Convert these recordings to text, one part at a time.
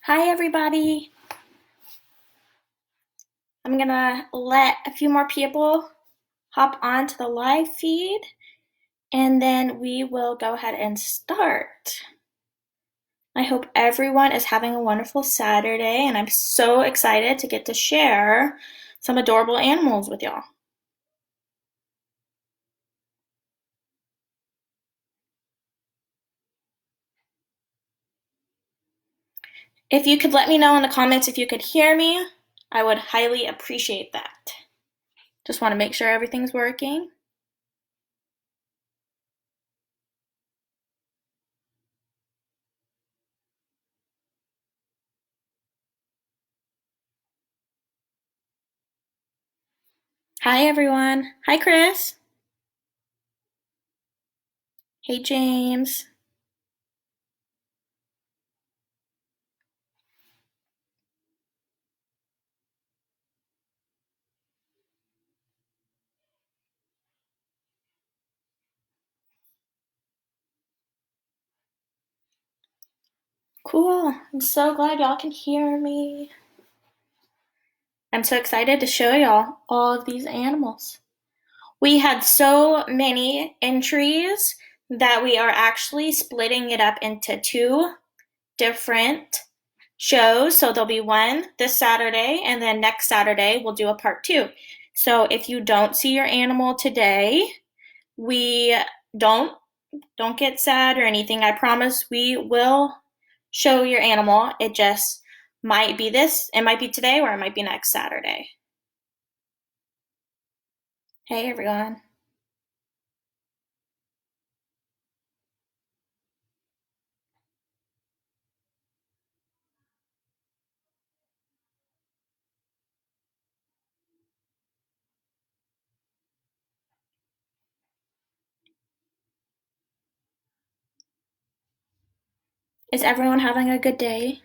Hi, everybody. I'm gonna let a few more people hop onto the live feed, and then we will go ahead and start. I hope everyone is having a wonderful Saturday, and I'm so excited to get to share some adorable animals with y'all. If you could let me know in the comments if you could hear me, I would highly appreciate that. Just want to make sure everything's working. Hi, everyone. Hi, Chris. Hey, James. Cool. I'm so glad y'all can hear me. I'm so excited to show y'all all of these animals. We had so many entries that we are actually splitting it up into two different shows. So there'll be one this Saturday, and then next Saturday we'll do a part two. So if you don't see your animal today, we don't get sad or anything. I promise we will show your animal. It just might be it might be today, or it might be next Saturday. Hey, everyone. Is everyone having a good day?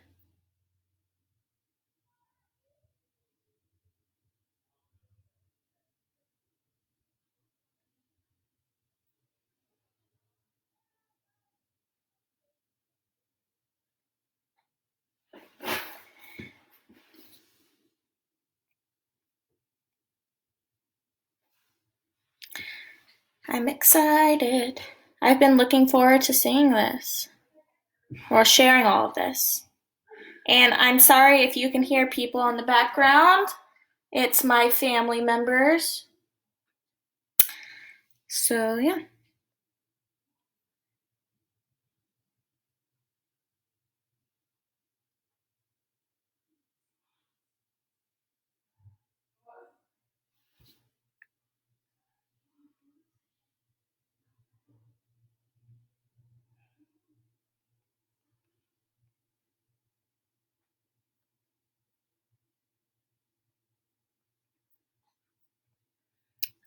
I'm excited. I've been looking forward to seeing this, or sharing all of this. And I'm sorry if you can hear people in the background. It's my family members. So, yeah.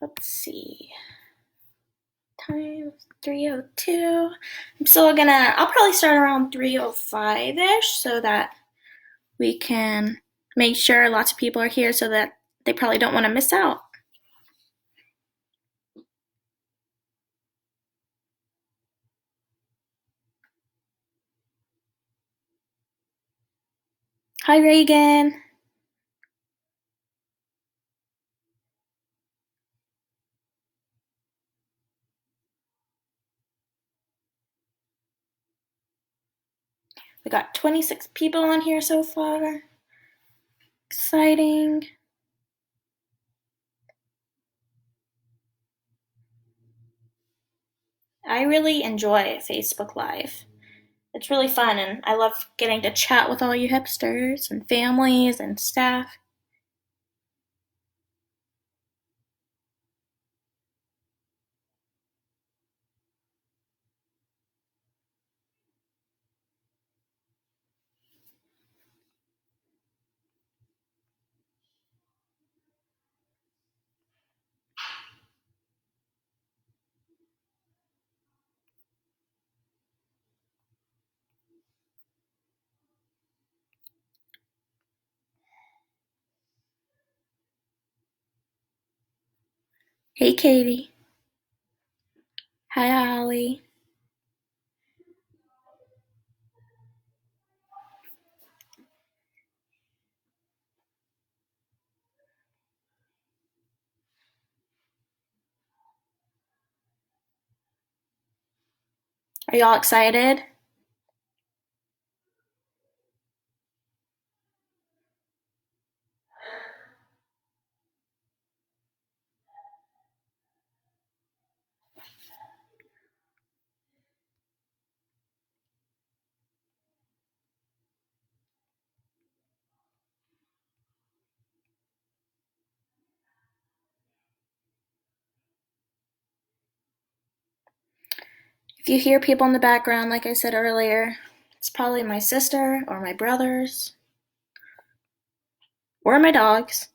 Let's see. Time 3:02. I'll probably start around 3:05-ish so that we can make sure lots of people are here so that they probably don't want to miss out. Hi, Reagan. We got 26 people on here so far. Exciting. I really enjoy Facebook Live. It's really fun, and I love getting to chat with all you hipsters and families and staff. Hey, Katie. Hi, Holly. Are y'all excited? If you hear people in the background, like I said earlier, it's probably my sister or my brothers or my dogs.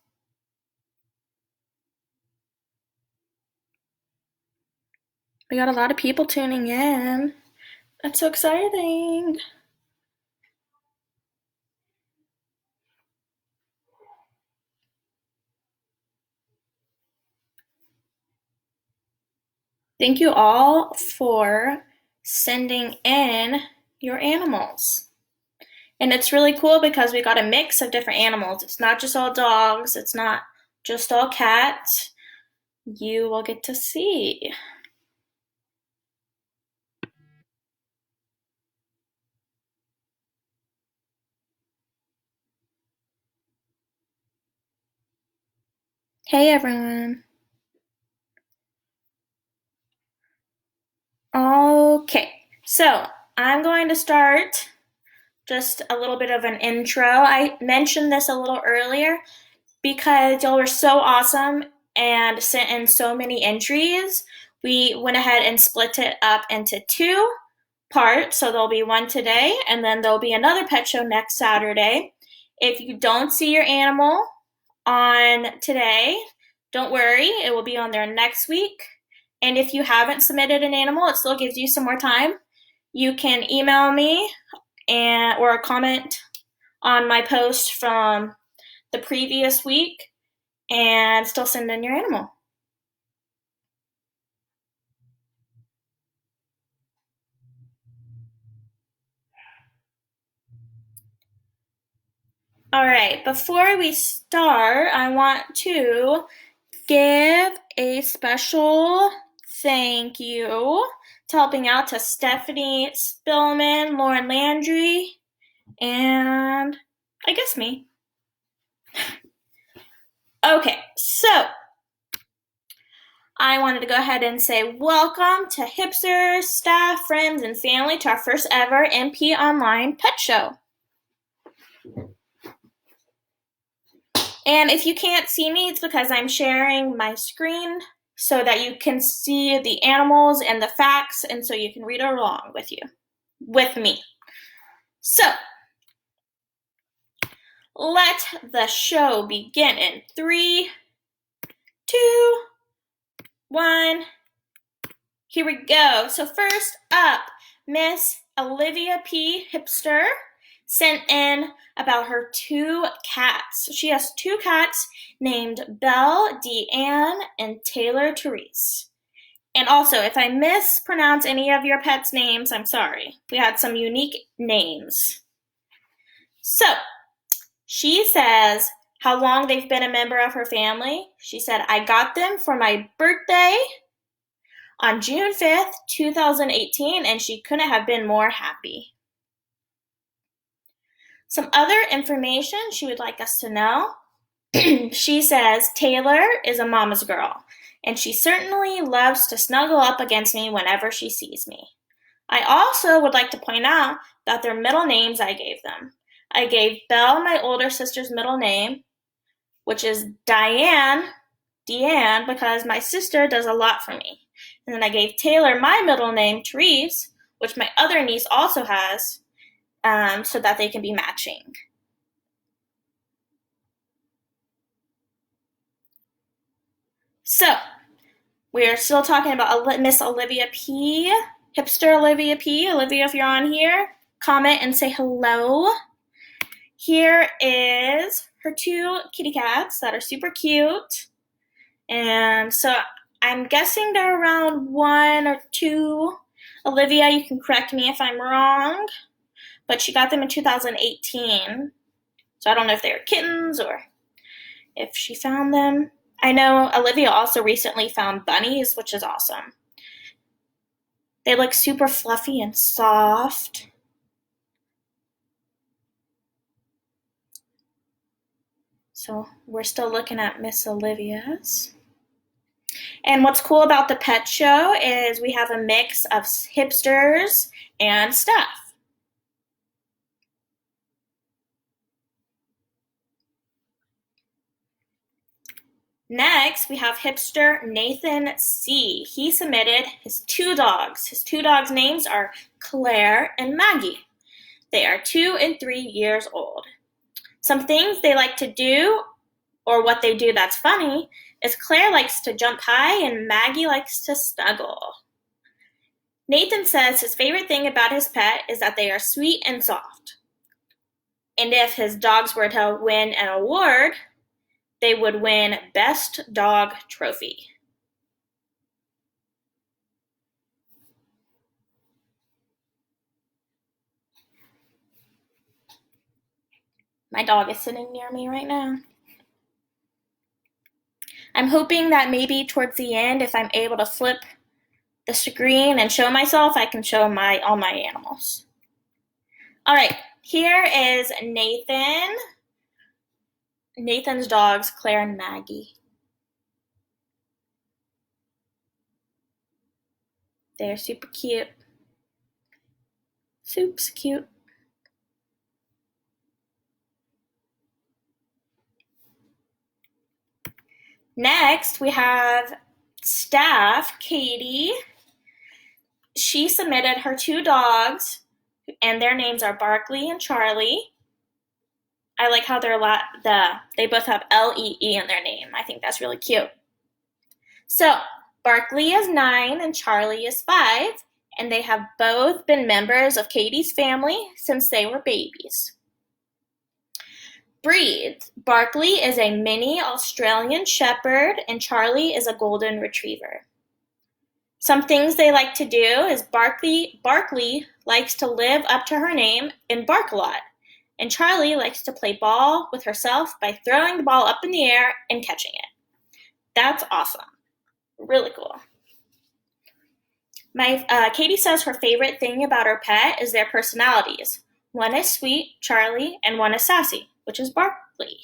We got a lot of people tuning in. That's so exciting. Thank you all for sending in your animals. And it's really cool because we got a mix of different animals. It's not just all dogs, it's not just all cats. You will get to see. Hey everyone. Okay, so I'm going to start just a little bit of an intro. I mentioned this a little earlier because y'all were so awesome and sent in so many entries. We went ahead and split it up into 2 parts. So there'll be one today, and then there'll be another pet show next Saturday. If you don't see your animal on today, don't worry, it will be on there next week. And if you haven't submitted an animal, it still gives you some more time. You can email me or comment on my post from the previous week and still send in your animal. All right, before we start, I want to give a special thank you to helping out to Stephanie Spillman, Lauren Landry, and I guess me. Okay, so I wanted to go ahead and say welcome to Hipsters, Staff, Friends, and Family to our first ever MP Online Pet Show. And if you can't see me, it's because I'm sharing my screen so that you can see the animals and the facts, and so you can read along with me. So, let the show begin in 3, 2, 1. Here we go. So first up, Miss Olivia P. Hipster sent in about her 2 cats. She has 2 cats named Belle, Deanne, and Taylor Therese. And also, if I mispronounce any of your pets' names, I'm sorry. We had some unique names. So, she says how long they've been a member of her family. She said, I got them for my birthday on June 5th, 2018, and she couldn't have been more happy. Some other information she would like us to know. She says, Taylor is a mama's girl, and she certainly loves to snuggle up against me whenever she sees me. I also would like to point out that their middle names I gave them. I gave Belle my older sister's middle name, which is Deanne, because my sister does a lot for me. And then I gave Taylor my middle name, Therese, which my other niece also has, so that they can be matching. So, we're still talking about Miss Olivia P. Hipster Olivia P. Olivia, if you're on here, comment and say hello. Here is her 2 kitty cats that are super cute. And so I'm guessing they're around 1 or 2. Olivia, you can correct me if I'm wrong. But she got them in 2018. So I don't know if they were kittens or if she found them. I know Olivia also recently found bunnies, which is awesome. They look super fluffy and soft. So we're still looking at Miss Olivia's. And what's cool about the pet show is we have a mix of hipsters and staff. Next, we have hipster Nathan C. He submitted his two dogs. His two dogs' names are Claire and Maggie. They are 2 and 3 years old. Some things they like to do, or what they do that's funny, is Claire likes to jump high and Maggie likes to snuggle. Nathan says his favorite thing about his pet is that they are sweet and soft. And if his dogs were to win an award, they would win Best Dog Trophy. My dog is sitting near me right now. I'm hoping that maybe towards the end, if I'm able to flip the screen and show myself, I can show all my animals. All right, here is Nathan. Nathan's dogs, Claire and Maggie. They're super cute. Super cute. Next, we have staff, Katie. She submitted her two dogs, and their names are Barkley and Charlie. I like how they both have L-E-E in their name. I think that's really cute. So, Barkley is 9 and Charlie is 5, and they have both been members of Katie's family since they were babies. Breeds. Barkley is a mini Australian Shepherd, and Charlie is a Golden Retriever. Some things they like to do is Barkley likes to live up to her name and bark a lot, and Charlie likes to play ball with herself by throwing the ball up in the air and catching it. That's awesome. Really cool. Katie says her favorite thing about her pet is their personalities. One is sweet, Charlie, and one is sassy, which is Barkley.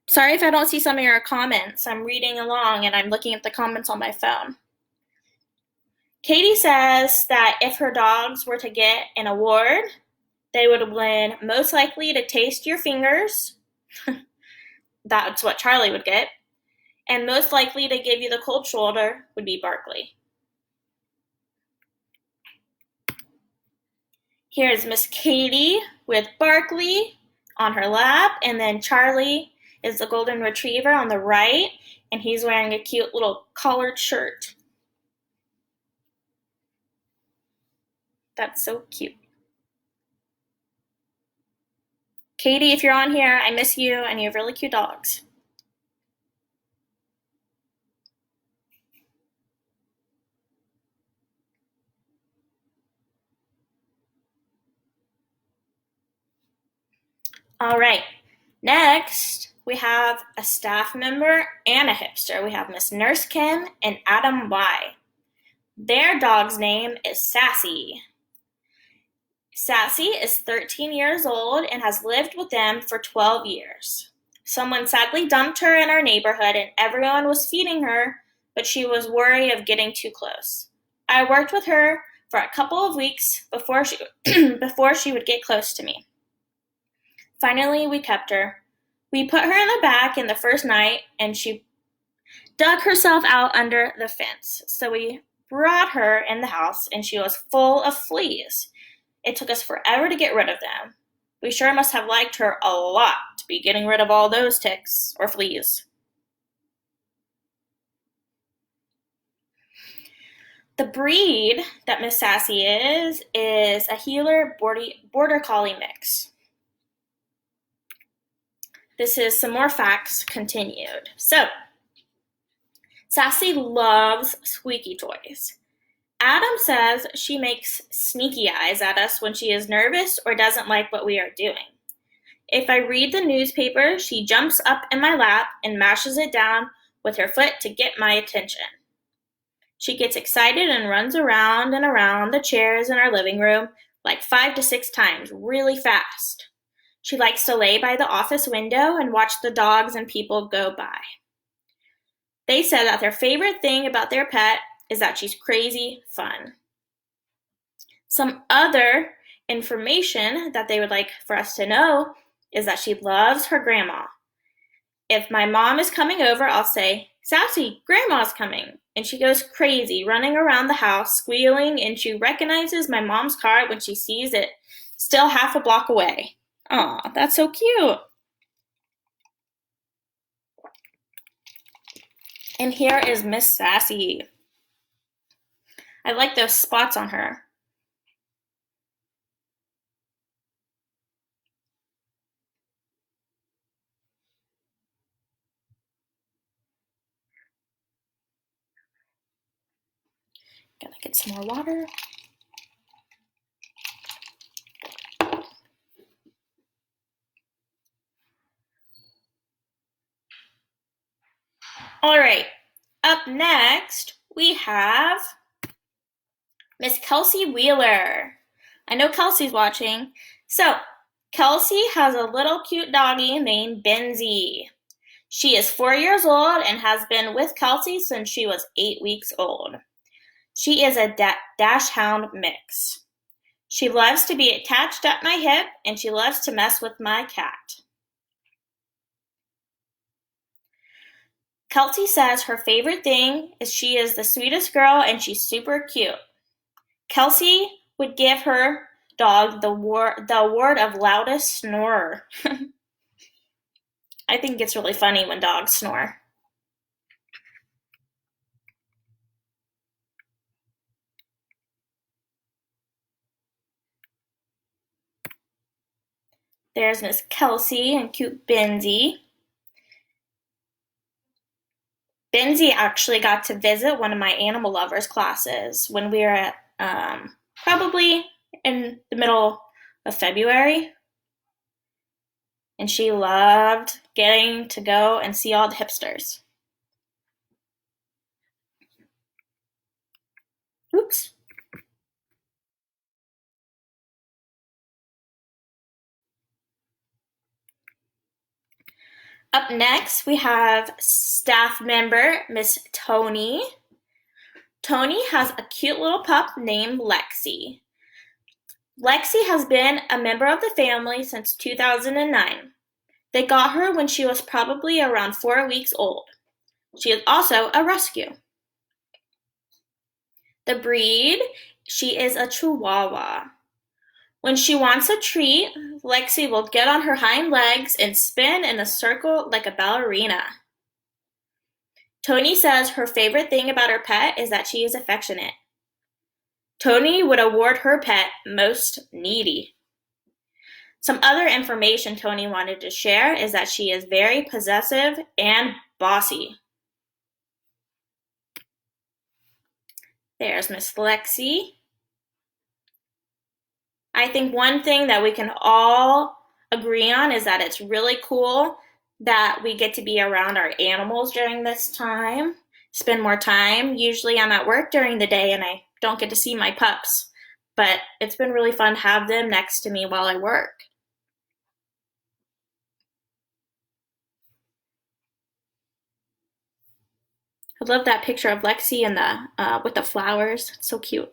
Sorry if I don't see some of your comments. I'm reading along and I'm looking at the comments on my phone. Katie says that if her dogs were to get an award, they would win most likely to taste your fingers. That's what Charlie would get. And most likely to give you the cold shoulder would be Barkley. Here's Miss Katie with Barkley on her lap, and then Charlie is the Golden Retriever on the right, and he's wearing a cute little collared shirt. That's so cute. Katie, if you're on here, I miss you, and you have really cute dogs. All right, next we have a staff member and a hipster. We have Miss Nurse Kim and Adam Y. Their dog's name is Sassy. Sassy is 13 years old and has lived with them for 12 years. Someone sadly dumped her in our neighborhood and everyone was feeding her, but she was worried of getting too close. I worked with her for a couple of weeks before she would get close to me. Finally, we kept her. We put her in the back in the first night, and she dug herself out under the fence. So we brought her in the house, and she was full of fleas. It took us forever to get rid of them. We sure must have liked her a lot to be getting rid of all those ticks or fleas. The breed that Miss Sassy is a heeler border collie mix. This is some more facts continued. So, Sassy loves squeaky toys. Adam says she makes sneaky eyes at us when she is nervous or doesn't like what we are doing. If I read the newspaper, she jumps up in my lap and mashes it down with her foot to get my attention. She gets excited and runs around and around the chairs in our living room like 5 to 6 times, really fast. She likes to lay by the office window and watch the dogs and people go by. They said that their favorite thing about their pet is that she's crazy fun. Some other information that they would like for us to know is that she loves her grandma. If my mom is coming over, I'll say, "Sassy, Grandma's coming." And she goes crazy, running around the house, squealing, and she recognizes my mom's car when she sees it still half a block away. Aw, that's so cute. And here is Miss Sassy. I like those spots on her. Gotta get some more water. All right, up next, we have Miss Kelsey Wheeler. I know Kelsey's watching. So, Kelsey has a little cute doggie named Benzie. She is 4 years old and has been with Kelsey since she was 8 weeks old. She is a dachshund mix. She loves to be attached at my hip and she loves to mess with my cat. Kelsey says her favorite thing is she is the sweetest girl and she's super cute. Kelsey would give her dog the award of loudest snorer. I think it's really funny when dogs snore. There's Miss Kelsey and cute Benzie. Benzie actually got to visit one of my animal lovers classes when we were at probably in the middle of February. And she loved getting to go and see all the hipsters. Oops. Up next, we have staff member Miss Tony. Tony has a cute little pup named Lexi. Lexi has been a member of the family since 2009. They got her when she was probably around 4 weeks old. She is also a rescue. The breed, she is a Chihuahua. When she wants a treat, Lexi will get on her hind legs and spin in a circle like a ballerina. Tony says her favorite thing about her pet is that she is affectionate. Tony would award her pet most needy. Some other information Tony wanted to share is that she is very possessive and bossy. There's Miss Lexi. I think one thing that we can all agree on is that it's really cool that we get to be around our animals during this time, spend more time. Usually I'm at work during the day and I don't get to see my pups, but it's been really fun to have them next to me while I work. I love that picture of Lexi and with the flowers. It's so cute.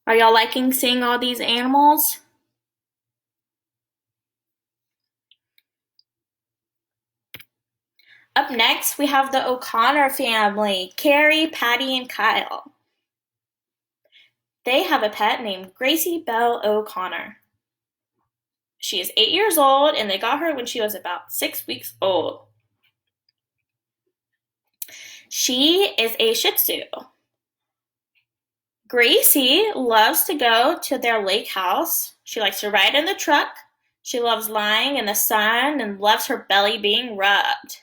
Are y'all liking seeing all these animals? Up next, we have the O'Connor family, Carrie, Patty, and Kyle. They have a pet named Gracie Belle O'Connor. She is 8 years old and they got her when she was about 6 weeks old. She is a Shih Tzu. Gracie loves to go to their lake house. She likes to ride in the truck. She loves lying in the sun and loves her belly being rubbed.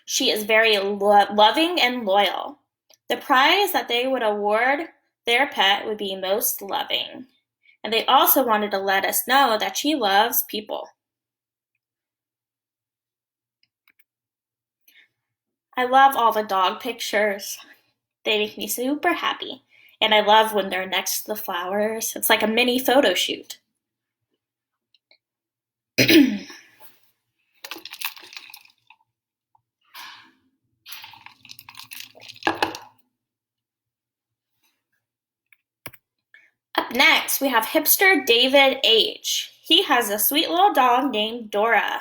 She is very loving and loyal. The prize that they would award their pet would be most loving. And they also wanted to let us know that she loves people. I love all the dog pictures. They make me super happy. And I love when they're next to the flowers. It's like a mini photo shoot. Up next, we have hipster David H. He has a sweet little dog named Dora.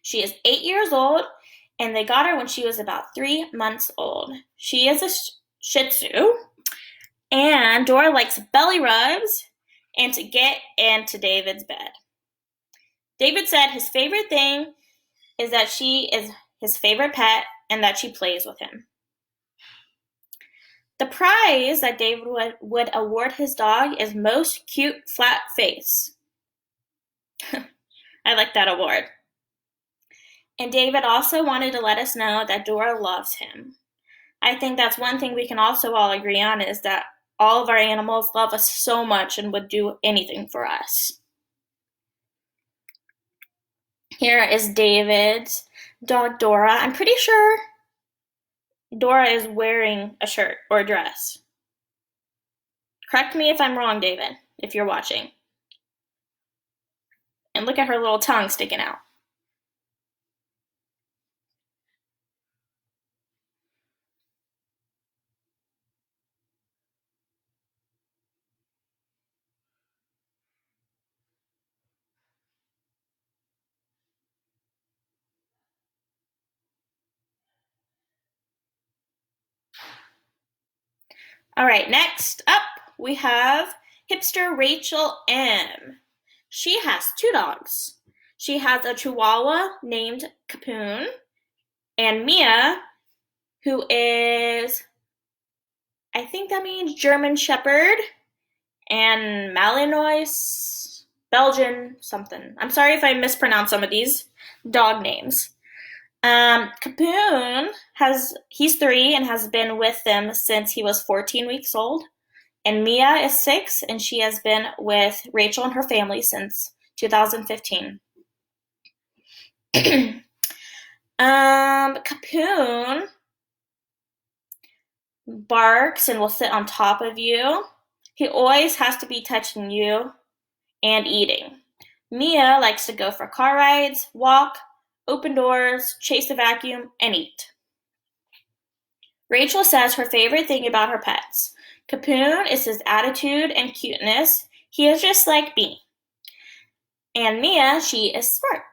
She is 8 years old, and they got her when she was about 3 months old. She is a Shih Tzu, and Dora likes belly rubs and to get into David's bed. David said his favorite thing is that she is his favorite pet and that she plays with him. The prize that David would award his dog is Most Cute Flat Face. I like that award. And David also wanted to let us know that Dora loves him. I think that's one thing we can also all agree on, is that all of our animals love us so much and would do anything for us. Here is David's dog Dora. I'm pretty sure Dora is wearing a shirt or a dress. Correct me if I'm wrong, David, if you're watching. And look at her little tongue sticking out. All right, next up we have hipster Rachel M. She has 2 dogs. She has a Chihuahua named Capoon and Mia, who is, I think that means German Shepherd, and Malinois, Belgian something. I'm sorry if I mispronounce some of these dog names. Capoon he's 3 and has been with them since he was 14 weeks old. And Mia is 6 and she has been with Rachel and her family since 2015. Capoon barks and will sit on top of you. He always has to be touching you and eating. Mia likes to go for car rides, walk, open doors, chase a vacuum, and eat. Rachel says her favorite thing about her pets. Capoon is his attitude and cuteness. He is just like me. And Mia, she is smart.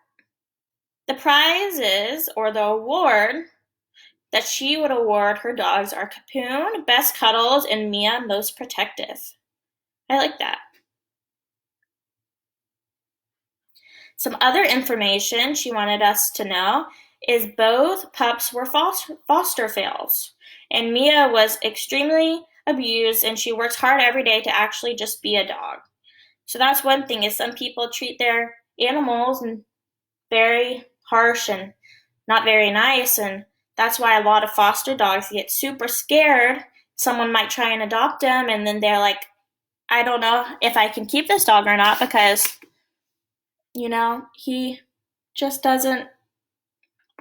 The prizes, or the award, that she would award her dogs are Capoon, best cuddles, and Mia, most protective. I like that. Some other information she wanted us to know is both pups were foster fails, and Mia was extremely abused, and she works hard every day to actually just be a dog. So that's one thing, is some people treat their animals and very harsh and not very nice, and that's why a lot of foster dogs get super scared. Someone might try and adopt them, and then they're like, I don't know if I can keep this dog or not, because he just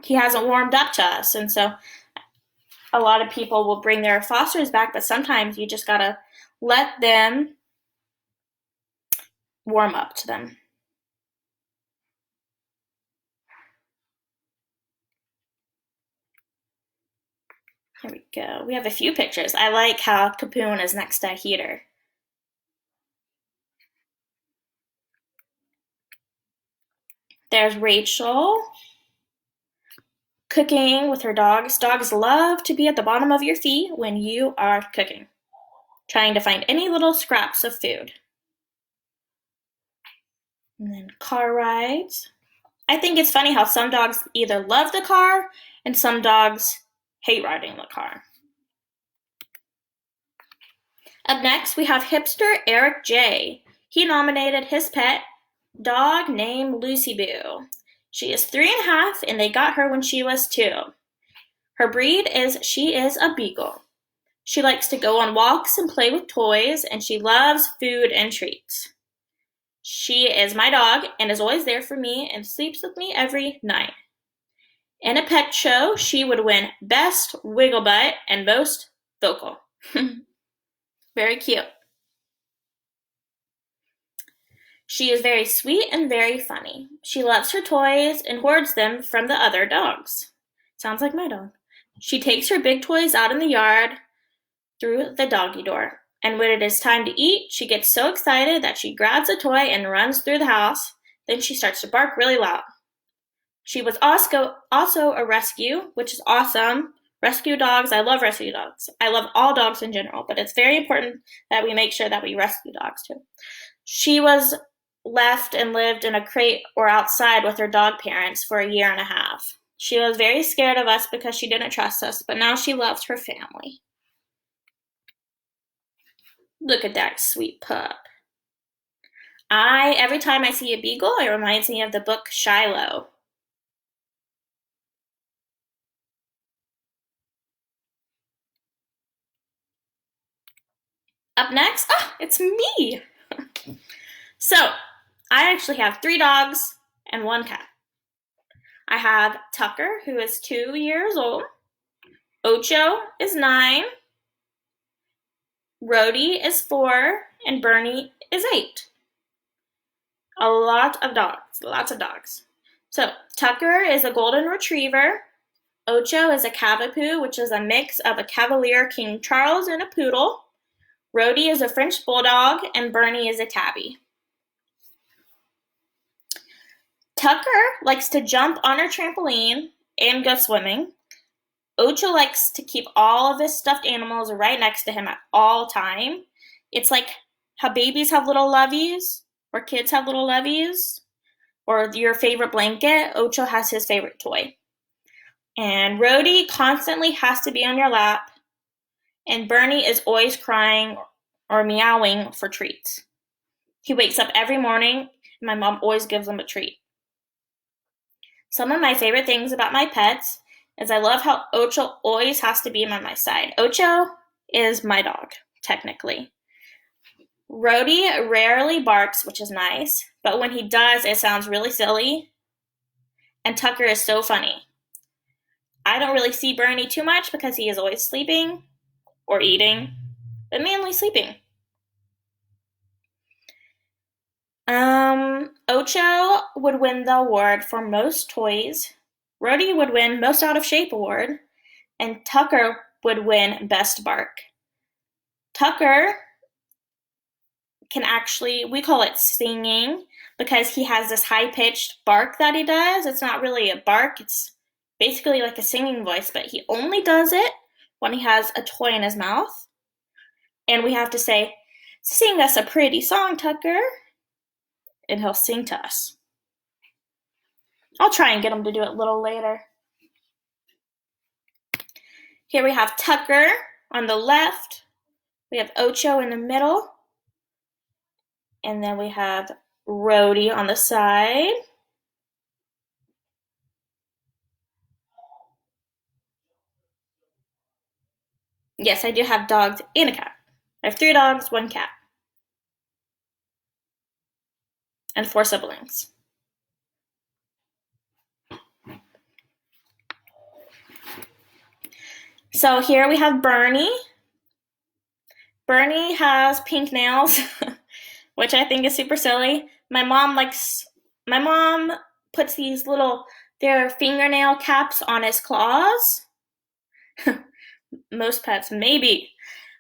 he hasn't warmed up to us. And so a lot of people will bring their fosters back, but sometimes you just gotta let them warm up to them. Here we go. We have a few pictures. I like how Capoon is next to a heater. There's Rachel cooking with her dogs. Dogs love to be at the bottom of your feet when you are cooking, trying to find any little scraps of food. And then car rides. I think it's funny how some dogs either love the car and some dogs hate riding the car. Up next, we have hipster Eric J. He nominated his pet dog named Lucy Boo. She is 3.5 and they got her when she was 2. Her breed is she is a beagle. She likes to go on walks and play with toys, and she loves food and treats. She is my dog and is always there for me and sleeps with me every night. In a pet show, she would win Best Wiggle Butt and Most Vocal. Very cute. She is very sweet and very funny. She loves her toys and hoards them from the other dogs. Sounds like my dog. She takes her big toys out in the yard through the doggy door. And when it is time to eat, she gets so excited that she grabs a toy and runs through the house. Then she starts to bark really loud. She was also a rescue, which is awesome. Rescue dogs, I love rescue dogs. I love all dogs in general, but it's very important that we make sure that we rescue dogs too. She was left and lived in a crate or outside with her dog parents for a year and a half. She was very scared of us because she didn't trust us, but now she loves her family. Look at that sweet pup. Every time I see a beagle, it reminds me of the book Shiloh. Up next, it's me. So, I actually have 3 dogs and 1 cat. I have Tucker, who is 2 years old. Ocho is 9. Rhodey is 4. And Bernie is 8. A lot of dogs, lots of dogs. So, Tucker is a golden retriever. Ocho is a Cavapoo, which is a mix of a Cavalier King Charles and a poodle. Rhodey is a French bulldog, and Bernie is a tabby. Tucker likes to jump on her trampoline and go swimming. Ocho likes to keep all of his stuffed animals right next to him at all time. It's like how babies have little loveys, or kids have little loveys, or your favorite blanket. Ocho has his favorite toy. And Rhodey constantly has to be on your lap. And Bernie is always crying or meowing for treats. He wakes up every morning, and my mom always gives him a treat. Some of my favorite things about my pets is I love how Ocho always has to be by my side. Ocho is my dog, technically. Rhodey rarely barks, which is nice, but when he does, it sounds really silly. And Tucker is so funny. I don't really see Bernie too much because he is always sleeping or eating, but mainly sleeping. Ocho would win the award for most toys. Rhodey would win most out of shape award, and Tucker would win best bark. Tucker can actually, we call it singing because he has this high-pitched bark that he does. It's not really a bark, it's basically like a singing voice, but he only does it when he has a toy in his mouth. And we have to say, "Sing us a pretty song, Tucker." And he'll sing to us. I'll try and get him to do it a little later. Here we have Tucker on the left. We have Ocho in the middle. And then we have Rhodey on the side. Yes, I do have dogs and a cat. I have 3 dogs, 1 cat. And 4 siblings. So here we have Bernie. Bernie has pink nails, which I think is super silly. My mom puts these their fingernail caps on his claws. Most pets, maybe.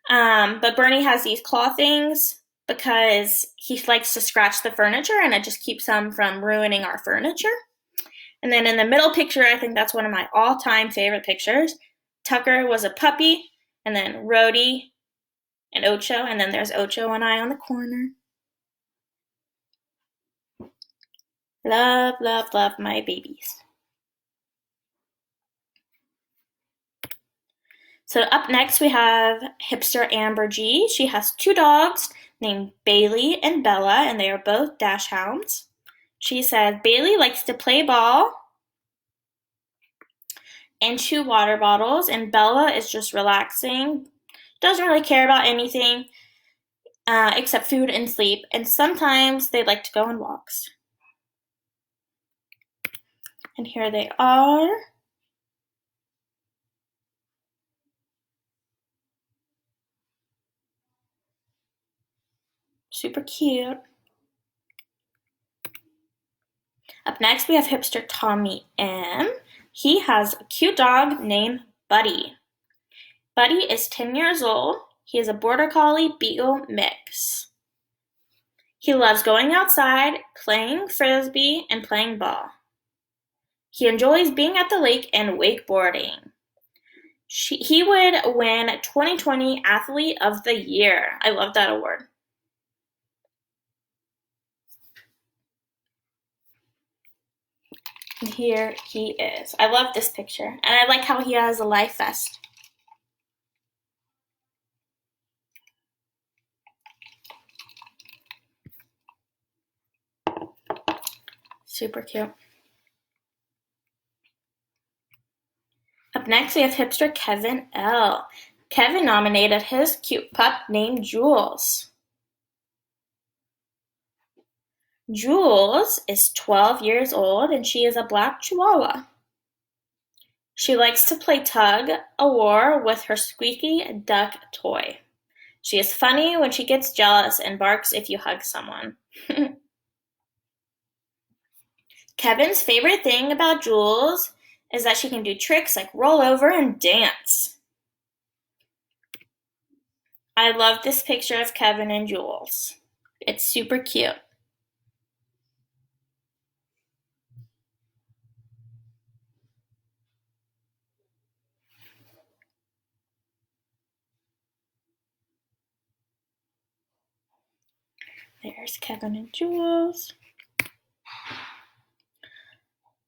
But Bernie has these claw things because he likes to scratch the furniture and it just keeps him from ruining our furniture. And then in the middle picture, I think that's one of my all-time favorite pictures. Tucker was a puppy, and then Rhodey and Ocho, and then there's Ocho and I on the corner. Love, love, love my babies. So up next we have Hipster Amber G. She has 2 dogs named Bailey and Bella, and they are both dachshunds. She says Bailey likes to play ball and chew water bottles, and Bella is just relaxing, doesn't really care about anything except food and sleep, and sometimes they like to go on walks. And here they are. Super cute. Up next, we have hipster Tommy M. He has a cute dog named Buddy. Buddy is 10 years old. He is a border collie beagle mix. He loves going outside, playing frisbee, and playing ball. He enjoys being at the lake and wakeboarding. He would win 2020 Athlete of the Year. I love that award. And here he is. I love this picture. And I like how he has a life vest. Super cute. Up next, we have hipster Kevin L. Kevin nominated his cute pup named Jules. Jules is 12 years old and she is a black chihuahua. She likes to play tug of war with her squeaky duck toy. She is funny when she gets jealous and barks if you hug someone. Kevin's favorite thing about Jules is that she can do tricks like roll over and dance. I love this picture of Kevin and Jules. It's super cute. There's Kevin and Jules.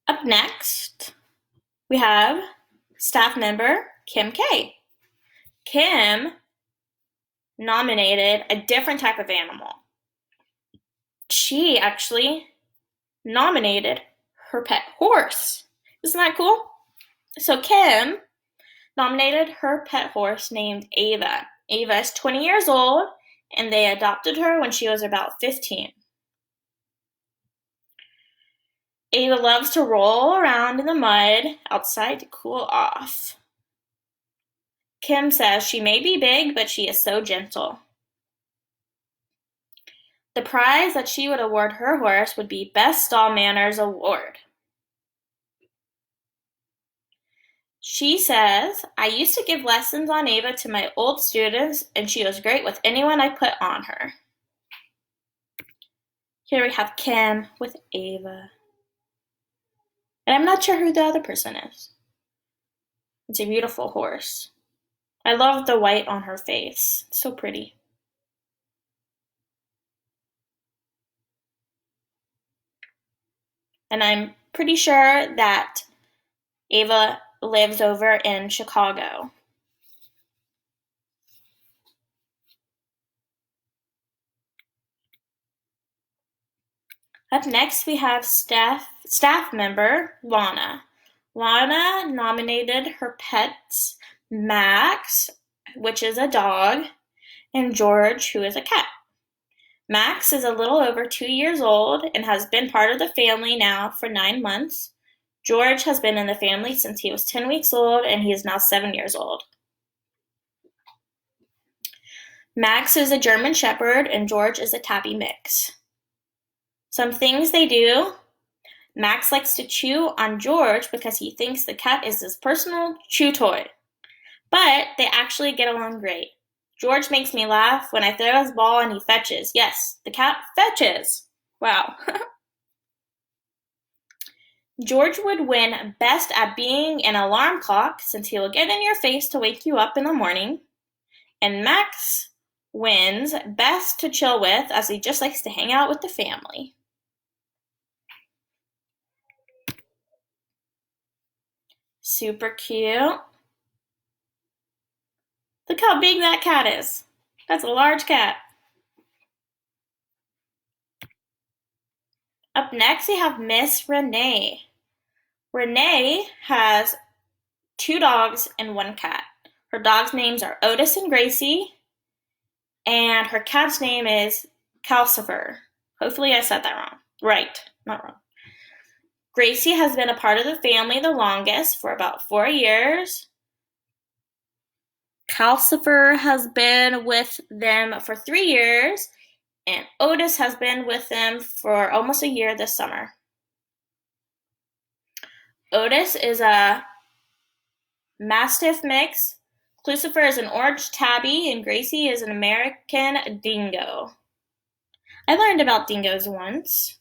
Up next, we have staff member Kim K. Kim nominated a different type of animal. She actually nominated her pet horse. Isn't that cool? So Kim nominated her pet horse named Ava. Ava is 20 years old, and they adopted her when she was about 15. Ava loves to roll around in the mud outside to cool off. Kim says she may be big, but she is so gentle. The prize that she would award her horse would be Best Stall Manners Award. She says, I used to give lessons on Ava to my old students, and she was great with anyone I put on her. Here we have Kim with Ava. And I'm not sure who the other person is. It's a beautiful horse. I love the white on her face. It's so pretty. And I'm pretty sure that Ava lives over in Chicago. Up next, we have staff member Lana. Lana nominated her pets Max, which is a dog, and George, who is a cat. Max is a little over 2 years old and has been part of the family now for 9 months. George has been in the family since he was 10 weeks old, and he is now 7 years old. Max is a German Shepherd, and George is a tabby mix. Some things they do. Max likes to chew on George because he thinks the cat is his personal chew toy. But they actually get along great. George makes me laugh when I throw his ball and he fetches. Yes, the cat fetches. Wow. George would win best at being an alarm clock since he will get in your face to wake you up in the morning. And Max wins best to chill with as he just likes to hang out with the family. Super cute. Look how big that cat is. That's a large cat. Up next, we have Miss Renee. Renee has 2 dogs and 1 cat. Her dogs' names are Otis and Gracie, and her cat's name is Calcifer. Hopefully I said that wrong. Right, not wrong. Gracie has been a part of the family the longest, for about 4 years. Calcifer has been with them for 3 years, and Otis has been with them for almost a year this summer. Otis is a Mastiff mix. Lucifer is an orange tabby, and Gracie is an American dingo. I learned about dingoes once.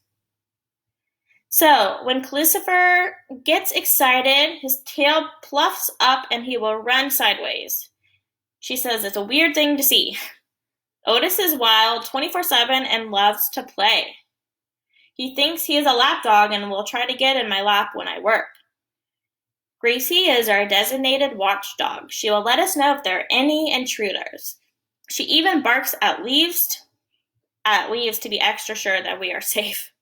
So, when Lucifer gets excited, his tail pluffs up and he will run sideways. She says it's a weird thing to see. Otis is wild 24/7 and loves to play. He thinks he is a lapdog and will try to get in my lap when I work. Gracie is our designated watchdog. She will let us know if there are any intruders. She even barks at leaves to be extra sure that we are safe.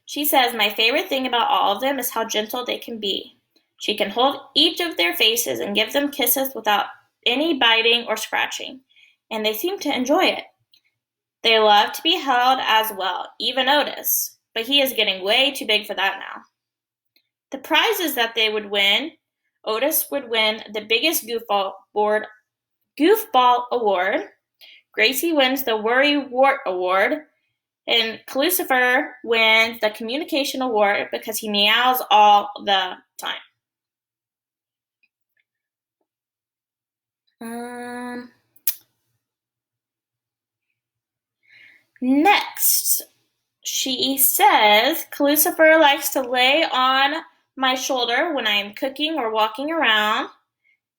She says my favorite thing about all of them is how gentle they can be. She can hold each of their faces and give them kisses without any biting or scratching, and they seem to enjoy it. They love to be held as well, even Otis, but he is getting way too big for that now. The prizes that they would win: Otis would win the biggest goofball award, Gracie wins the Worry Wart award, and Lucifer wins the communication award because he meows all the time. Next, she says Lucifer likes to lay on my shoulder when I am cooking or walking around.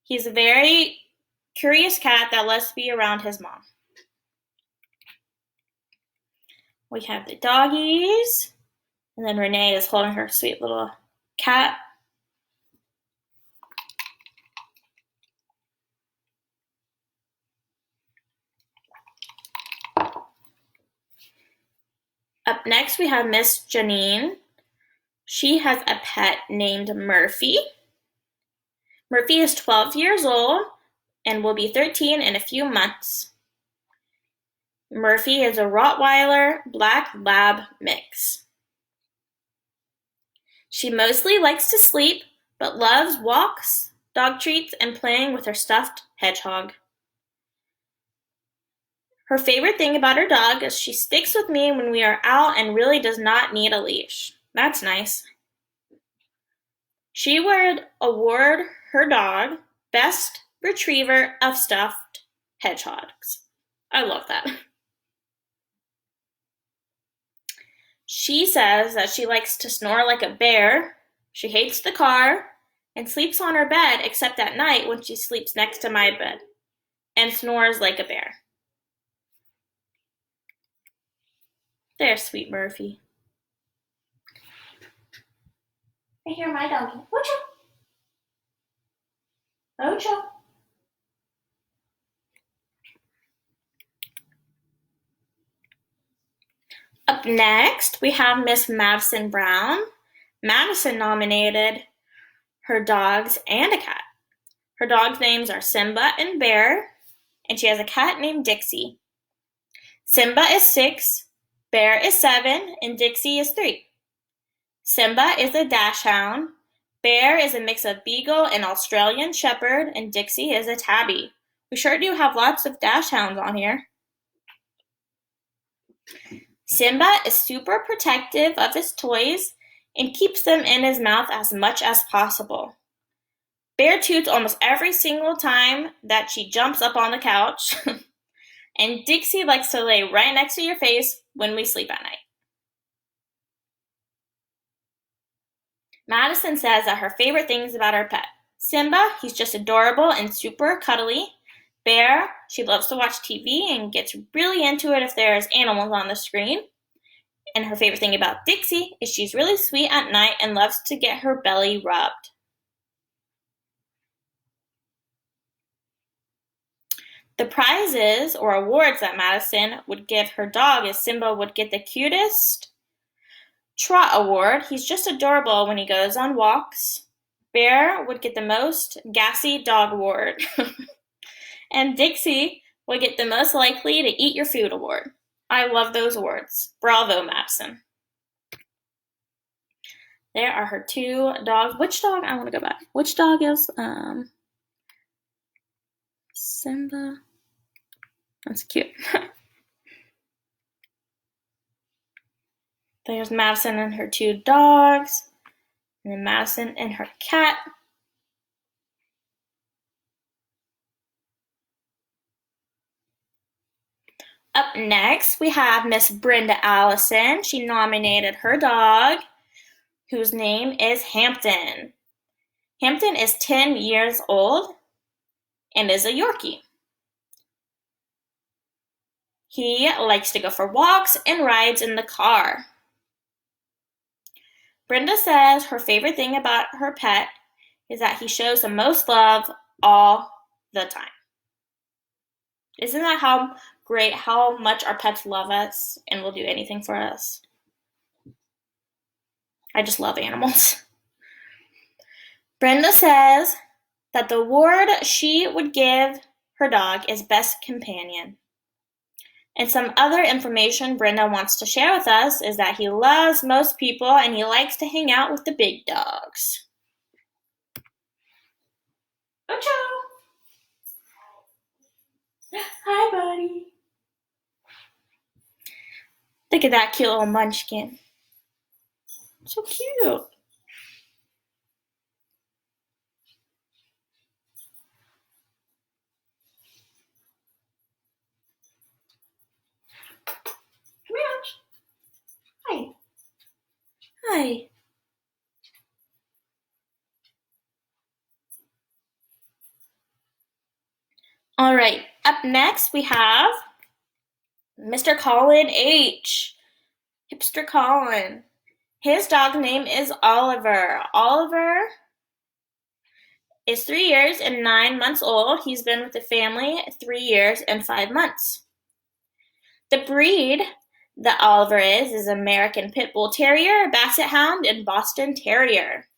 He's a very curious cat that loves to be around his mom. We have the doggies, and then Renee is holding her sweet little cat. Up next, we have Miss Janine. She has a pet named Murphy. Murphy is 12 years old and will be 13 in a few months. Murphy is a Rottweiler Black Lab mix. She mostly likes to sleep, but loves walks, dog treats, and playing with her stuffed hedgehog. Her favorite thing about her dog is she sticks with me when we are out and really does not need a leash. That's nice. She would award her dog Best Retriever of Stuffed Hedgehogs. I love that. She says that she likes to snore like a bear, she hates the car, and sleeps on her bed except at night when she sleeps next to my bed, and snores like a bear. There's sweet Murphy. I hear my doggy. Ocho. Ocho. Up next, we have Miss Madison Brown. Madison nominated her dogs and a cat. Her dogs' names are Simba and Bear, and she has a cat named Dixie. Simba is 6, Bear is 7, and Dixie is 3. Simba is a dachshund, Bear is a mix of Beagle and Australian Shepherd, and Dixie is a tabby. We sure do have lots of dachshunds on here. Simba is super protective of his toys and keeps them in his mouth as much as possible. Bear toots almost every single time that she jumps up on the couch. And Dixie likes to lay right next to your face when we sleep at night. Madison says that her favorite things about her pet: Simba, he's just adorable and super cuddly. Bear, she loves to watch TV and gets really into it if there's animals on the screen. And her favorite thing about Dixie is she's really sweet at night and loves to get her belly rubbed. The prizes or awards that Madison would give her dog is Simba would get the cutest trot award. He's just adorable when he goes on walks. Bear would get the most gassy dog award. And Dixie would get the most likely to eat your food award. I love those awards. Bravo, Madison. There are her 2 dogs. Which dog? I want to go back. Which dog is Simba. That's cute. There's Madison and her 2 dogs. And then Madison and her cat. Up next, we have Miss Brenda Allison. She nominated her dog, whose name is Hampton. Hampton is 10 years old and is a Yorkie. He likes to go for walks and rides in the car. Brenda says her favorite thing about her pet is that he shows the most love all the time. Isn't that how great, how much our pets love us and will do anything for us? I just love animals. Brenda says that the award she would give her dog is Best Companion. And some other information Brenda wants to share with us is that he loves most people and he likes to hang out with the big dogs. Ocho! Hi, buddy. Look at that cute little munchkin. So cute. Come here. Hi. Hi. All right, up next we have Mr. Colin H. Hipster Colin. His dog name is Oliver. Oliver is 3 years and 9 months old. He's been with the family 3 years and 5 months. The breed that Oliver is American Pit Bull Terrier, Basset Hound, and Boston Terrier.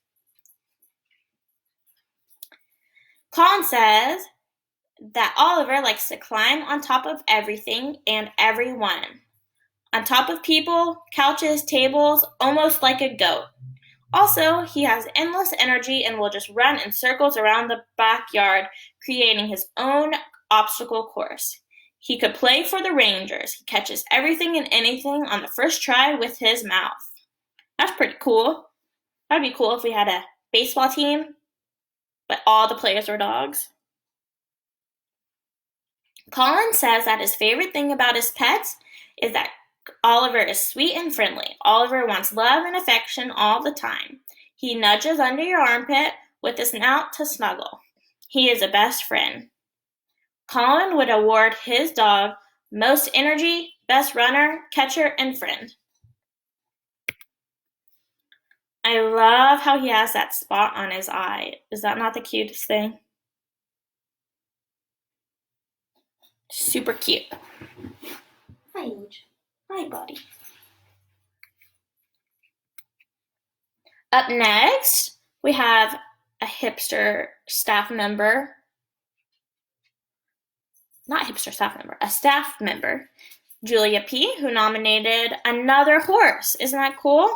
Colin says that Oliver likes to climb on top of everything and everyone. On top of people, couches, tables, almost like a goat. Also, he has endless energy and will just run in circles around the backyard, creating his own obstacle course. He could play for the Rangers. He catches everything and anything on the first try with his mouth. That's pretty cool. That'd be cool if we had a baseball team, but all the players were dogs. Colin says that his favorite thing about his pets is that Oliver is sweet and friendly. Oliver wants love and affection all the time. He nudges under your armpit with his snout to snuggle. He is a best friend. Colin would award his dog most energy, best runner, catcher, and friend. I love how he has that spot on his eye. Is that not the cutest thing? Super cute. Hi, Age. Hi, buddy. Up next, we have a hipster staff member. Not hipster staff member, a staff member, Julia P., who nominated another horse. Isn't that cool?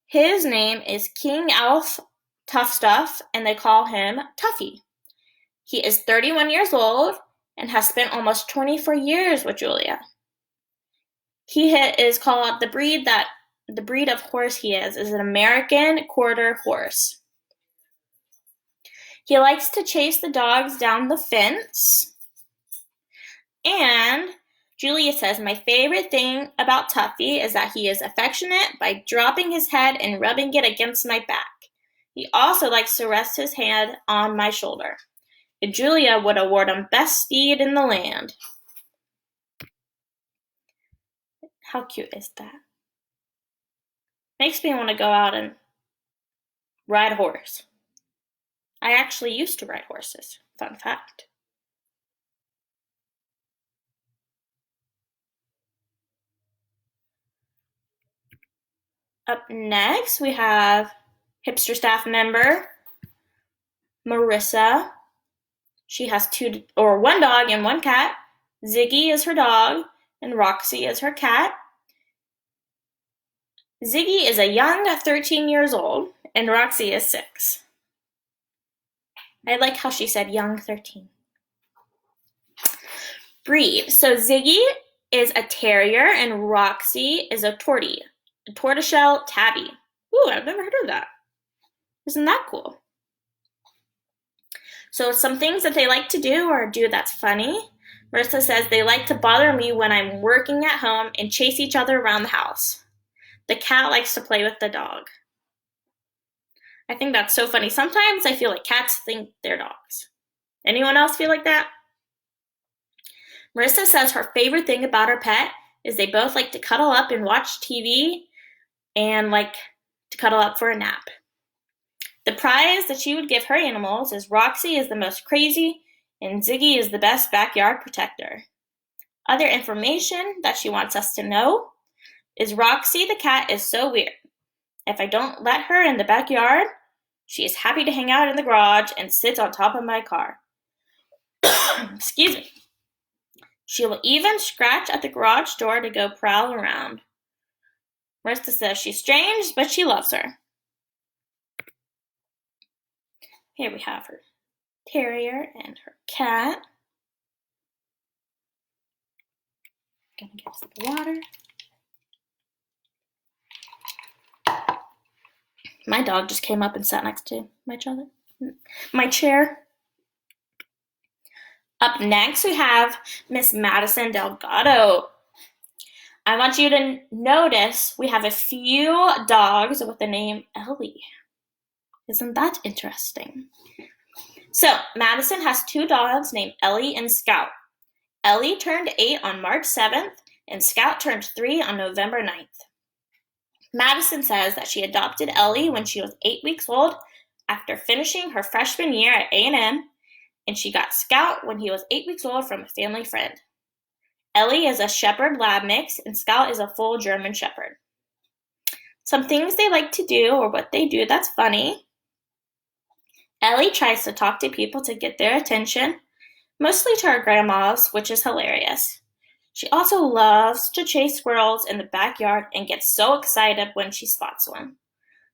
His name is King Elf Tough Stuff, and they call him Tuffy. He is 31 years old and has spent almost 24 years with Julia. He is called the breed of horse he is an American Quarter Horse. He likes to chase the dogs down the fence. And Julia says, my favorite thing about Tuffy is that he is affectionate by dropping his head and rubbing it against my back. He also likes to rest his hand on my shoulder. And Julia would award him best steed in the land. How cute is that? Makes me want to go out and ride a horse. I actually used to ride horses. Fun fact. Up next, we have hipster staff member Marissa. She has one dog and one cat. Ziggy is her dog, and Roxy is her cat. Ziggy is a young 13 years old, and Roxy is 6. I like how she said young 13. Breed. So Ziggy is a terrier and Roxy is a tortie, a tortoiseshell tabby. Ooh, I've never heard of that. Isn't that cool? So some things that they like to do or do that's funny. Marissa says they like to bother me when I'm working at home and chase each other around the house. The cat likes to play with the dog. I think that's so funny. Sometimes I feel like cats think they're dogs. Anyone else feel like that? Marissa says her favorite thing about her pet is they both like to cuddle up and watch TV and like to cuddle up for a nap. The prize that she would give her animals is Roxy is the most crazy and Ziggy is the best backyard protector. Other information that she wants us to know is Roxy the cat is so weird. If I don't let her in the backyard, she is happy to hang out in the garage and sit on top of my car. Excuse me. She will even scratch at the garage door to go prowl around. Marissa says she's strange, but she loves her. Here we have her terrier and her cat. Gonna get some water. My dog just came up and sat next to my chair. Up next, we have Miss Madison Delgado. I want you to notice we have a few dogs with the name Ellie. Isn't that interesting? So, Madison has 2 dogs named Ellie and Scout. Ellie turned 8 on March 7th, and Scout turned 3 on November 9th. Madison says that she adopted Ellie when she was 8 weeks old after finishing her freshman year at A&M, and she got Scout when he was 8 weeks old from a family friend. Ellie is a Shepherd Lab mix, and Scout is a full German Shepherd. Some things they like to do, or what they do that's funny. Ellie tries to talk to people to get their attention, mostly to her grandmas, which is hilarious. She also loves to chase squirrels in the backyard and gets so excited when she spots one.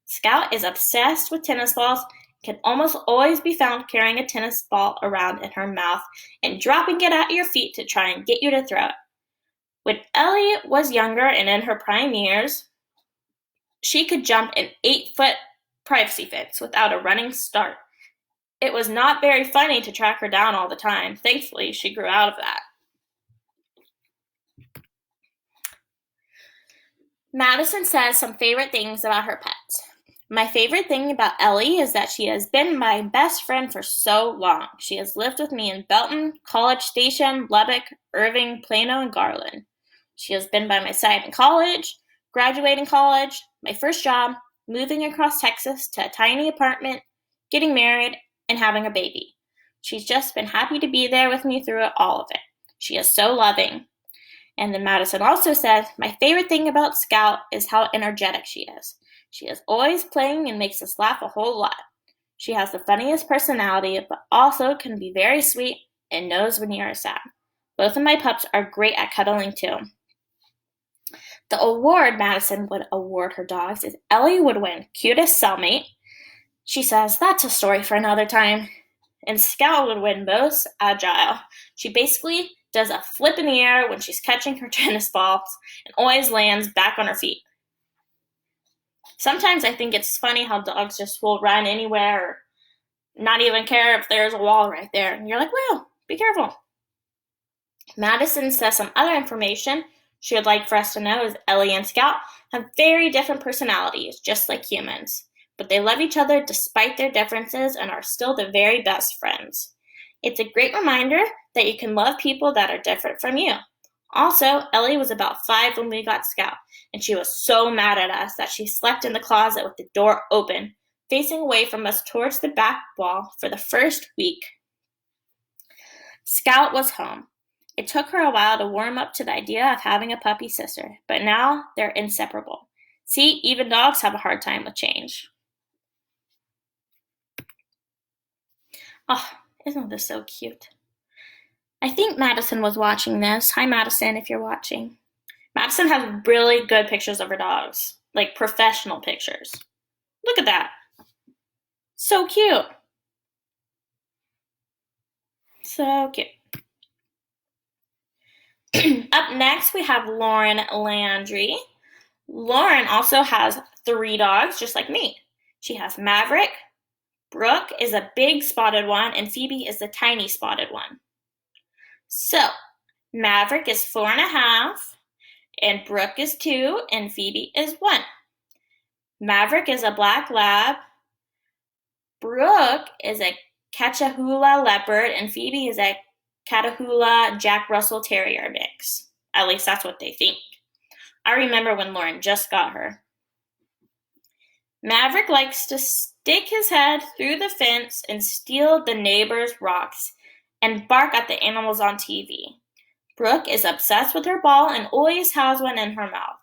Scout is obsessed with tennis balls, can almost always be found carrying a tennis ball around in her mouth and dropping it at your feet to try and get you to throw it. When Ellie was younger and in her prime years, she could jump an 8-foot privacy fence without a running start. It was not very funny to track her down all the time. Thankfully, she grew out of that. Madison says some favorite things about her pets. My favorite thing about Ellie is that she has been my best friend for so long. She has lived with me in Belton, College Station, Lubbock, Irving, Plano, and Garland. She has been by my side in college, graduating college, my first job, moving across Texas to a tiny apartment, getting married, and having a baby. She's just been happy to be there with me through all of it. She is so loving. And then Madison also says, my favorite thing about Scout is how energetic she is. She is always playing and makes us laugh a whole lot. She has the funniest personality, but also can be very sweet and knows when you are sad. Both of my pups are great at cuddling too. The award Madison would award her dogs is Ellie would win Cutest Cellmate. She says that's a story for another time. And Scout would win Most Agile. She basically does a flip in the air when she's catching her tennis balls and always lands back on her feet. Sometimes I think it's funny how dogs just will run anywhere or not even care if there's a wall right there. And you're like, well, be careful. Madison says some other information she would like for us to know is Ellie and Scout have very different personalities, just like humans. But they love each other despite their differences and are still the very best friends. It's a great reminder that you can love people that are different from you. Also, Ellie was about 5 when we got Scout, and she was so mad at us that she slept in the closet with the door open, facing away from us towards the back wall for the first week. Scout was home. It took her a while to warm up to the idea of having a puppy sister, but now they're inseparable. See, even dogs have a hard time with change. Oh, isn't this so cute? I think Madison was watching this. Hi, Madison, if you're watching. Madison has really good pictures of her dogs, like professional pictures. Look at that. So cute. So cute. Up next, we have Lauren Landry. Lauren also has 3 dogs, just like me. She has Maverick, Brooke is a big spotted one, and Phoebe is the tiny spotted one. So, Maverick is 4.5, and Brooke is 2, and Phoebe is 1. Maverick is a black lab. Brooke is a Catahoula leopard, and Phoebe is a Catahoula Jack Russell Terrier mix. At least that's what they think. I remember when Lauren just got her. Maverick likes to stick his head through the fence and steal the neighbor's rocks and bark at the animals on TV. Brooke is obsessed with her ball and always has one in her mouth.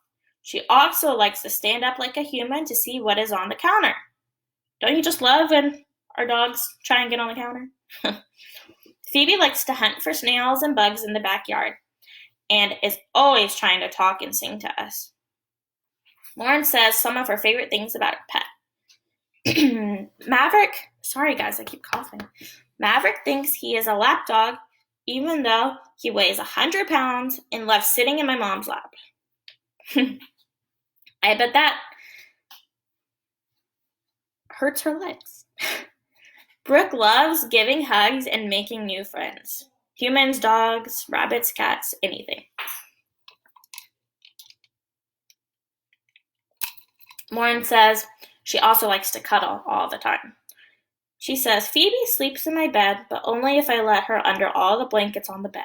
She also likes to stand up like a human to see what is on the counter. Don't you just love when our dogs try and get on the counter? Phoebe likes to hunt for snails and bugs in the backyard and is always trying to talk and sing to us. Lauren says some of her favorite things about her pet. Maverick, sorry guys, I keep coughing. Maverick thinks he is a lap dog, even though he weighs 100 pounds and loves sitting in my mom's lap. I bet that hurts her legs. Brooke loves giving hugs and making new friends. Humans, dogs, rabbits, cats, anything. Lauren says she also likes to cuddle all the time. She says, Phoebe sleeps in my bed, but only if I let her under all the blankets on the bed.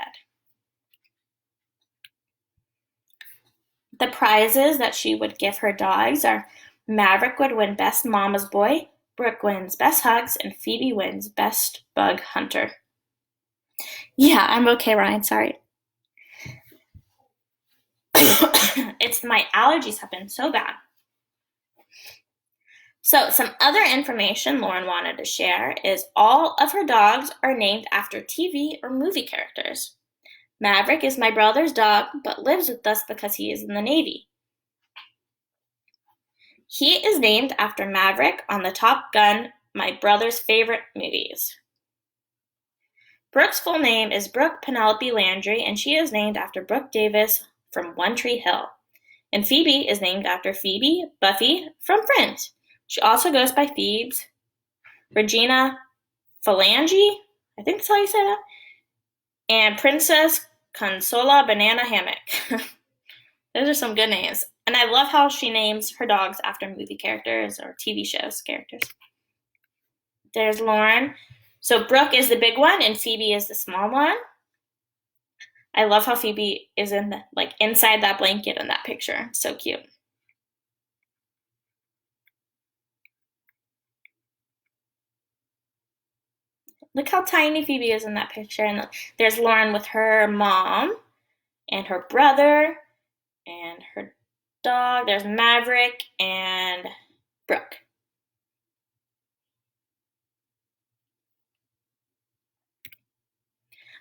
The prizes that she would give her dogs are Maverick would win Best Mama's Boy, Brooke wins Best Hugs, and Phoebe wins Best Bug Hunter. Yeah, I'm okay, Ryan, sorry. It's my allergies have been so bad. So, some other information Lauren wanted to share is all of her dogs are named after TV or movie characters. Maverick is my brother's dog, but lives with us because he is in the Navy. He is named after Maverick on the Top Gun, my brother's favorite movies. Brooke's full name is Brooke Penelope Landry, and she is named after Brooke Davis from One Tree Hill. And Phoebe is named after Phoebe Buffy from Friends. She also goes by Phoebes, Regina Phalange, I think that's how you say that, and Princess Consola Banana Hammock. Those are some good names. And I love how she names her dogs after movie characters or TV shows characters. There's Lauren. So Brooke is the big one and Phoebe is the small one. I love how Phoebe is inside that blanket in that picture. So cute. Look how tiny Phoebe is in that picture. And there's Lauren with her mom and her brother and her dog. There's Maverick and Brooke.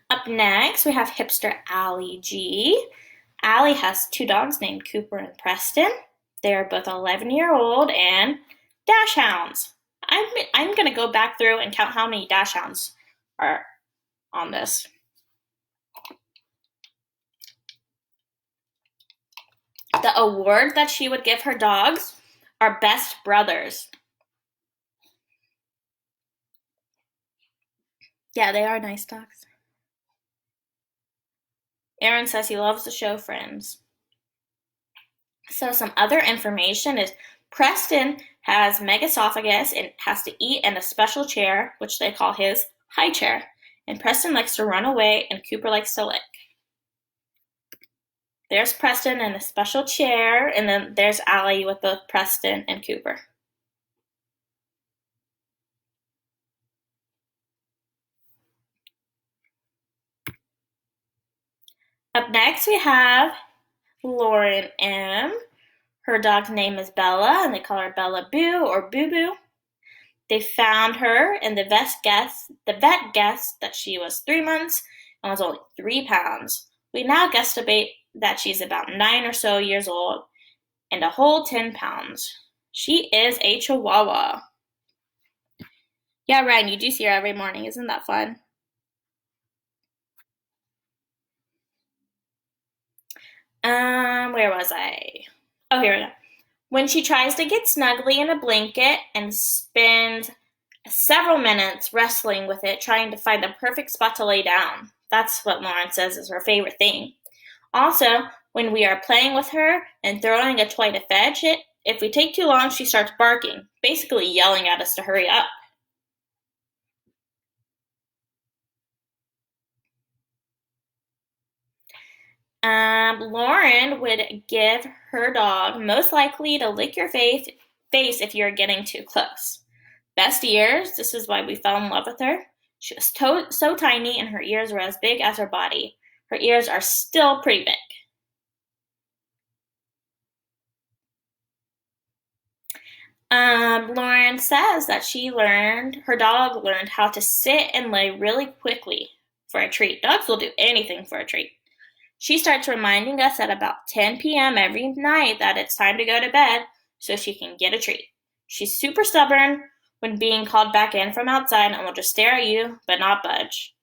Up next, we have hipster Allie G. Allie has 2 dogs named Cooper and Preston. They are both 11-year-old and dash hounds. I'm going to go back through and count how many dash hounds are on this. The award that she would give her dogs are best brothers. Yeah, they are nice dogs. Aaron says he loves the show Friends. So some other information is Preston has megaesophagus and has to eat in a special chair, which they call his high chair. And Preston likes to run away and Cooper likes to lick. There's Preston in a special chair, and then there's Allie with both Preston and Cooper. Up next, we have Lauren M. Her dog's name is Bella, and they call her Bella Boo or Boo Boo. They found her, and the vet guessed that she was 3 months and was only 3 pounds. We now guesstimate that she's about 9 or so years old and a whole 10 pounds. She is a Chihuahua. Yeah, Ryan, you do see her every morning. Isn't that fun? Where was I? Oh, here we go. When she tries to get snugly in a blanket and spends several minutes wrestling with it, trying to find the perfect spot to lay down. That's what Lauren says is her favorite thing. Also, when we are playing with her and throwing a toy to fetch it, if we take too long, she starts barking, basically yelling at us to hurry up. Lauren would give her dog most likely to lick your face if you're getting too close. Best ears, this is why we fell in love with her. She was so tiny and her ears were as big as her body. Her ears are still pretty big. Lauren says that her dog learned how to sit and lay really quickly for a treat. Dogs will do anything for a treat. She starts reminding us at about 10 p.m. every night that it's time to go to bed so she can get a treat. She's super stubborn when being called back in from outside and will just stare at you but not budge.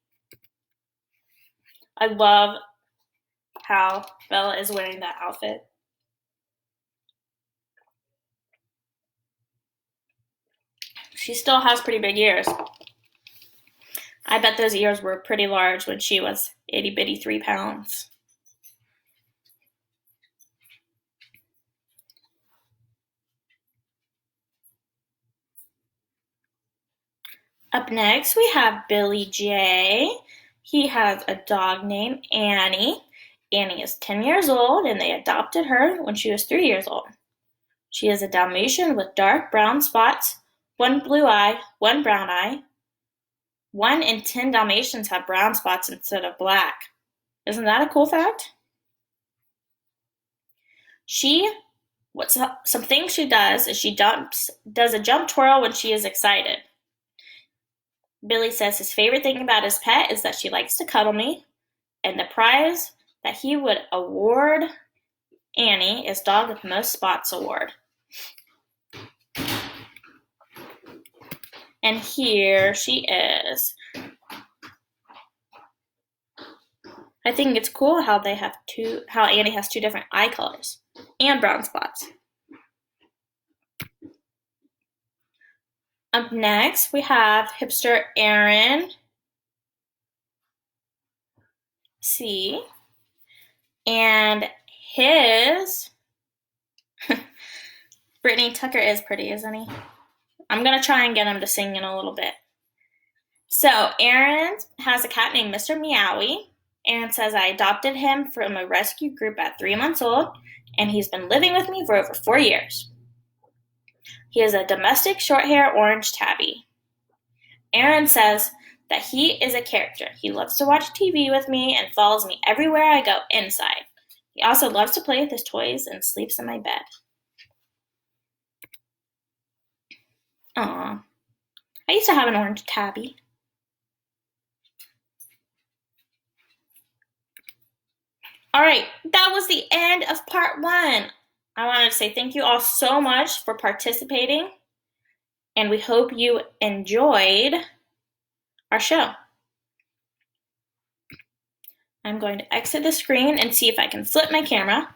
I love how Bella is wearing that outfit. She still has pretty big ears. I bet those ears were pretty large when she was itty bitty 3 pounds. Up next, we have Billy J. He has a dog named Annie. Annie is 10 years old, and they adopted her when she was 3 years old. She is a Dalmatian with dark brown spots, one blue eye, one brown eye. 1 in 10 Dalmatians have brown spots instead of black. Isn't that a cool fact? Some things she does is she does a jump twirl when she is excited. Billy says his favorite thing about his pet is that she likes to cuddle me, and the prize that he would award Annie is Dog with Most Spots Award. And here she is. I think it's cool how Annie has 2 different eye colors and brown spots. Up next, we have Hipster Aaron C. And his Brittany Tucker is pretty, isn't he? I'm going to try and get him to sing in a little bit. So, Aaron has a cat named Mr. Meowie. Aaron says I adopted him from a rescue group at 3 months old, and he's been living with me for over 4 years. He is a domestic short-hair orange tabby. Aaron says that he is a character. He loves to watch TV with me and follows me everywhere I go inside. He also loves to play with his toys and sleeps in my bed. Aww. I used to have an orange tabby. Alright, that was the end of part 1. I wanted to say thank you all so much for participating, and we hope you enjoyed our show. I'm going to exit the screen and see if I can flip my camera.